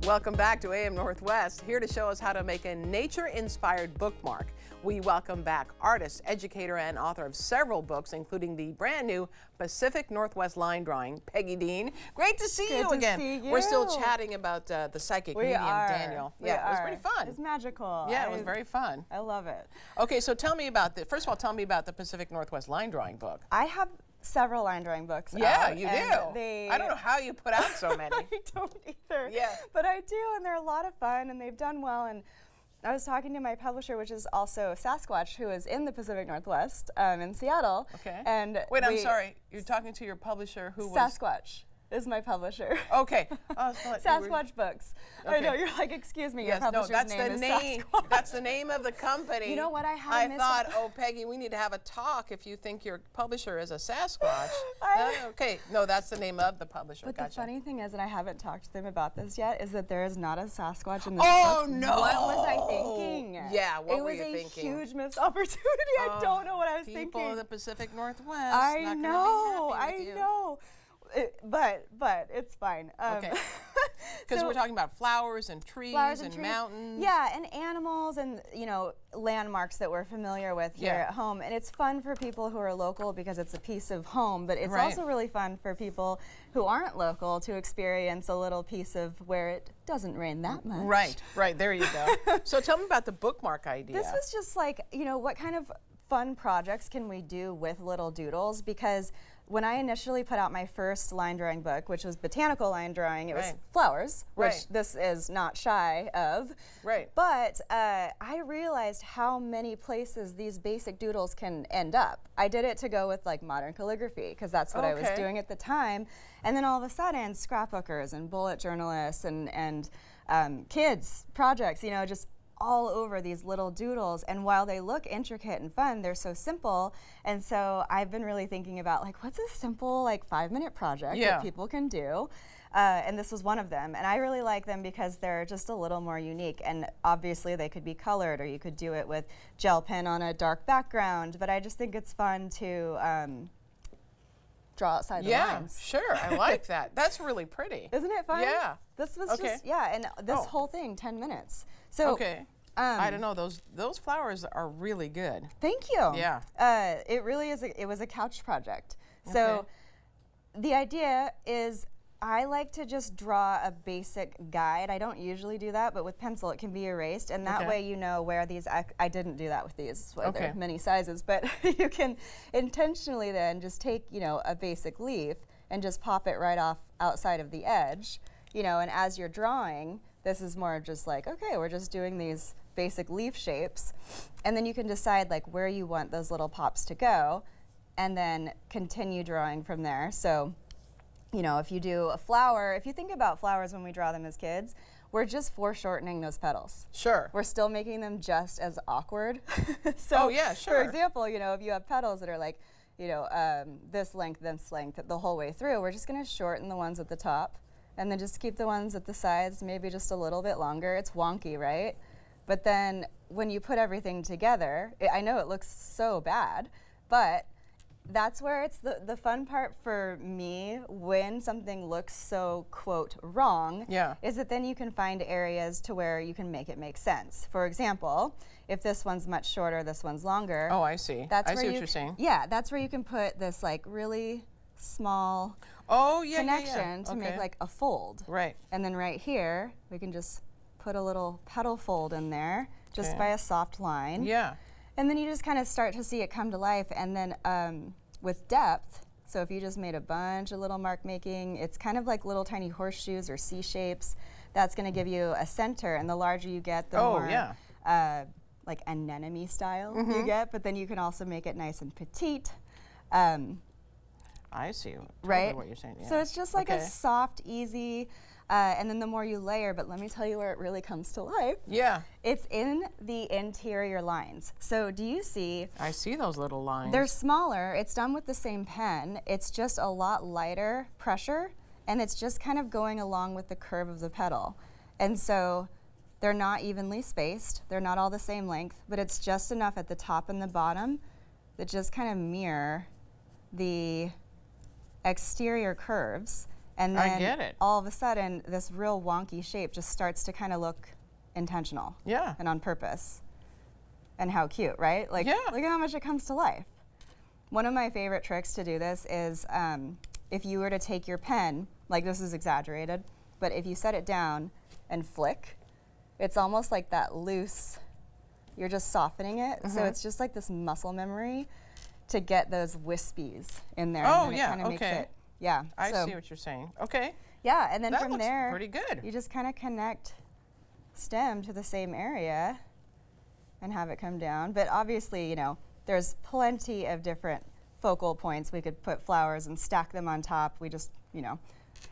Welcome back to AM Northwest, here to show us how to make a nature-inspired bookmark. We welcome back artist, educator, and author of several books, including the brand new Pacific Northwest line drawing, Peggy Dean. Great to see you again. See you. We're still chatting about the psychic medium, Daniel. Yeah, it was pretty fun. It's magical. Yeah, it was very fun. I love it. Okay, so tell me about first of all, tell me about the Pacific Northwest line drawing book. I have several line drawing books. Yeah, you do. I don't know how you put out so many. I don't either. Yeah. But I do, and they're a lot of fun, and they've done well. And I was talking to my publisher, which is also Sasquatch, who is in the Pacific Northwest in Seattle. Okay. And wait, I'm sorry. You're talking to your publisher who was? Sasquatch is my publisher. Okay. Sasquatch Books. Okay. I know, you're like, excuse me, yes, your publisher's that's name the is name. Sasquatch. That's the name of the company. You know what, I thought, oh, Peggy, we need to have a talk if you think your publisher is a Sasquatch. Okay, no, that's the name of the publisher. But gotcha. the funny thing is, and I haven't talked to them about this yet, is that there is not a Sasquatch in this book. No! What was I thinking? Yeah, what were you thinking? It was a huge missed opportunity. I don't know what I was thinking. People of the Pacific Northwest. I know. know. But it's fine. Okay. Because we're talking about flowers and trees and mountains. Yeah, and animals and, you know, landmarks that we're familiar with here at home. And it's fun for people who are local because it's a piece of home, but it's also really fun for people who aren't local to experience a little piece of where it doesn't rain that much. Right, there you go. So tell me about the bookmark idea. This was just like, you know, what kind of fun projects can we do with little doodles? Because when I initially put out my first line drawing book, which was botanical line drawing, it was flowers, which this is not shy of. Right. But I realized how many places these basic doodles can end up. I did it to go with like modern calligraphy because that's what I was doing at the time. And then all of a sudden, scrapbookers and bullet journalists and kids projects, you know, just all over these little doodles, and while they look intricate and fun, they're so simple. And so I've been really thinking about like, what's a simple like 5-minute project that people can do, and this was one of them. And I really like them because they're just a little more unique, and obviously they could be colored or you could do it with gel pen on a dark background, but I just think it's fun to draw outside the lines. Yeah, sure, I like that. That's really pretty. Isn't it fun? Yeah. This was just, and this whole thing, 10 minutes. So, I don't know, those flowers are really good. Thank you. Yeah. It really is, it was a couch project. So the idea is I like to just draw a basic guide. I don't usually do that, but with pencil it can be erased, and that way you know where these, I didn't do that with these, there are many sizes, but you can intentionally then just take, you know, a basic leaf and just pop it right off outside of the edge, you know, and as you're drawing, this is more just like, okay, we're just doing these basic leaf shapes, and then you can decide like where you want those little pops to go, and then continue drawing from there. So, you know, if you do a flower, if you think about flowers when we draw them as kids, we're just foreshortening those petals. Sure. We're still making them just as awkward. So, for example, you know, if you have petals that are like, you know, this length, the whole way through, we're just going to shorten the ones at the top, and then just keep the ones at the sides maybe just a little bit longer. It's wonky, right? But then when you put everything together, I know it looks so bad, but that's where it's the fun part for me when something looks so, quote, wrong, is that then you can find areas to where you can make it make sense. For example, if this one's much shorter, this one's longer. Oh, I see. I see what you're saying. Yeah, that's where you can put this like really small connection to make like a fold. Right. And then right here, we can just put a little petal fold in there just by a soft line. Yeah. And then you just kind of start to see it come to life. And then with depth, so if you just made a bunch of little mark making, it's kind of like little tiny horseshoes or C shapes. That's going to give you a center. And the larger you get, the more like anemone style you get. But then you can also make it nice and petite. I see what you're saying. Yeah. So it's just like a soft, easy, and then the more you layer, but let me tell you where it really comes to life. Yeah. It's in the interior lines. So do you see? I see those little lines. They're smaller. It's done with the same pen. It's just a lot lighter pressure, and it's just kind of going along with the curve of the petal. And so they're not evenly spaced. They're not all the same length, but it's just enough at the top and the bottom that just kind of mirror the exterior curves, And then I get it. all of a sudden, this real wonky shape just starts to kind of look intentional. Yeah. And on purpose. And how cute, right? Like, Yeah. look at how much it comes to life. One of my favorite tricks to do this is if you were to take your pen, like this is exaggerated, but if you set it down and flick, it's almost like that loose, you're just softening it. So it's just like this muscle memory to get those wispies in there. Oh, and then yeah, it kind of makes okay. it, yeah. I so, see what you're saying. Okay. Yeah, and then That from looks there, pretty good. you just kind of connect stem to the same area and have it come down. But obviously, you know, there's plenty of different focal points. We could put flowers and stack them on top. We just, you know,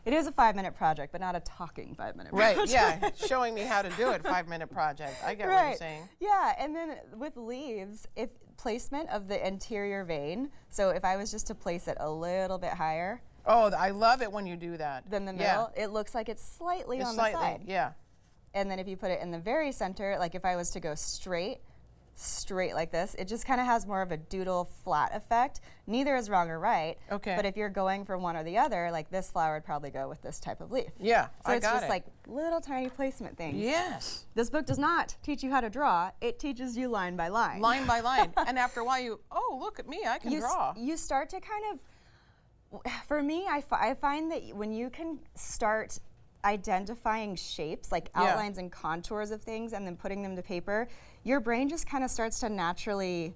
it is a 5-minute project, but not a talking 5-minute project. Right, yeah, showing me how to do it, 5-minute project. I get what you're saying. Yeah, and then with leaves, if placement of the interior vein, so if I was just to place it a little bit higher Oh, I love it when you do that. than the Yeah. middle, it looks like it's slightly It's on slightly, the side. yeah. And then if you put it in the very center, like if I was to go straight like this, it just kind of has more of a doodle flat effect. Neither is wrong or right. Okay. But if you're going for one or the other, like this flower would probably go with this type of leaf. Yeah, So I it's got just it. like little tiny placement things. Yes, This book does not teach you how to draw. It teaches you line by line. line by line. And after a while you, oh, look at me, I can draw. You start to kind of, for me, I find that when you can start identifying shapes, like Yeah. outlines and contours of things, and then putting them to paper, your brain just kind of starts to naturally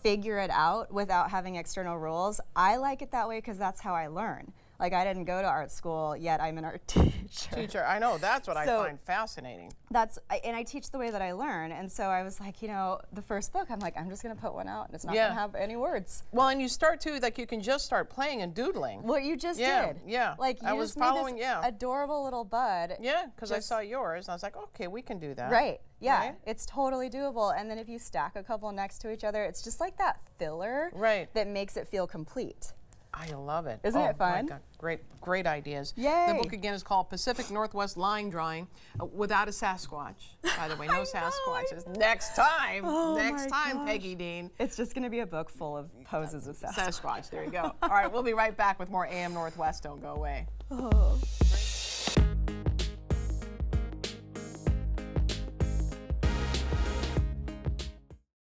figure it out without having external rules. I like it that way because that's how I learn. Like, I didn't go to art school, yet I'm an art teacher. I know, that's what So- I find fascinating. And I teach the way that I learn. And so I was like, you know, the first book, I'm like, I'm just going to put one out and it's not Yeah. going to have any words. Well, and you start to, like, you can just start playing and doodling. What you just Yeah, did. yeah. Like, you I was just made following, this yeah. adorable little bud. Yeah, because I Just- saw yours, and I was like, okay, we can do that. Right. Yeah. Right? It's totally doable. And then if you stack a couple next to each other, it's just like that filler Right. that makes it feel complete. I love it. Isn't it my fun? God, great ideas. Yay. The book again is called Pacific Northwest Line Drawing without a Sasquatch. By the way, no Sasquatches. Next time. Oh Next my time, gosh. Peggy Dean. It's just going to be a book full of poses of Sasquatch. Sasquatch. There you go. All right, we'll be right back with more AM Northwest. Don't go away. Oh.